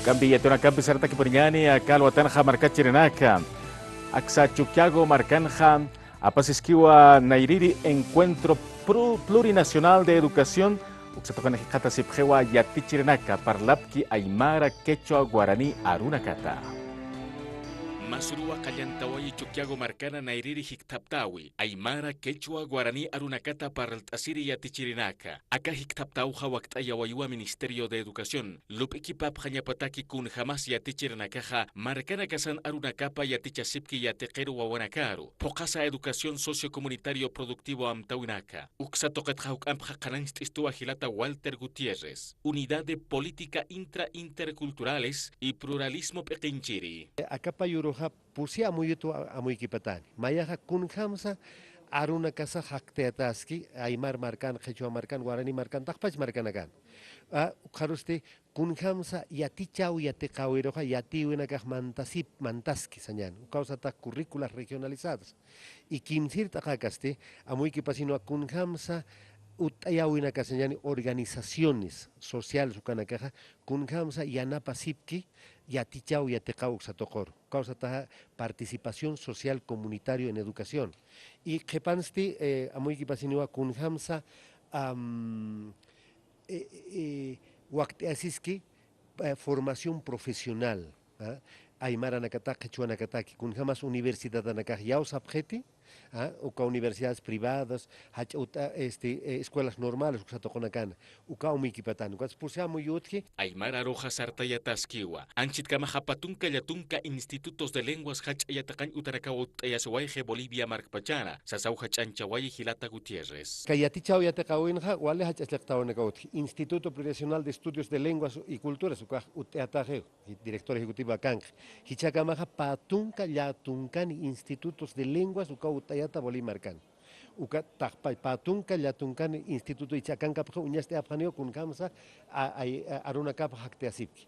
Cambi yatuna cambi sarta kipuriñani akal watanja markachirenaka. Aksa Chuquiago Marcanja, apasiskiwa Nairiri Encuentro Plurinacional de Educación, uksatokan hikata sipjewa yatichirenaka, parlapki Aymara Quechua Guaraní Arunacata. Masurua Callantawayi Chuquiago Marcana Nairiri Hiktaptawi, Aymara Quechua Guaraní Arunacata Paraltasiri Yatichirinaka, Aka Hiktaptauja Waktayawayua Ministerio de Educación, Lupikipap Hañapataki kun jamás Yatichirinakaja, Marcana Kasan Arunacapa Yatichasipki Yatekeru Wawanakaru, Pokasa Educación Sociocomunitario Productivo Amtawinaka, Uxatokat Haukambja Kananst Istua Gilata Walter Gutiérrez, Unidad de Política Interculturales y Pluralismo Pequinchiri. Akapa yuruja pusi amuyutu amuyikipatani. Mayaja kunhamsa aruna casa hakteataski Aymar marcan, Quechua marcan, Guarani marcan, Takpach marcanakan. Ukaruste kunhamsa yatichau yatikawiroja yatiwinakaj mantaski sañan. Ukausata currículas regionalizadas. Y kimsir takakaste amuyikipasino kunhamsa utayawina kasañani organizaciones sociales ukanakaja kunhamsa yanapasipki yatichau yatekau satokor causa participación social comunitario en educación y kepansti amuyikipasiniwa kunhamsa waktiasiski formación profesional Aymara nakata Quechua nakataki kunhamas universidad nakaj yaus abjeti uka universidades privadas, escuelas normales, uka umikipatan. Aymara Roja Sartaya Tasquiwa, Anchitkama Japatunka Yatunka Institutos de Lenguas Hachayatakan Utanakaut Ayasuaje Bolivia Markpachana, Sasauja Chanchawayi Gilata Gutiérrez. Kayatichao Yatakawinja, Wale Hachachaktawanakaut, Instituto Plurinacional de Estudios de Lenguas y Culturas, uka Uteataje, director ejecutivo Akanj, Hichakamaja Patunka Yatunkan Institutos de Lenguas, uka Utayata Bolimarcan. Uka patunka yatunkan instituto ichakanka uñaste apjaneo kun kamsa aruna kapa hakte asipki.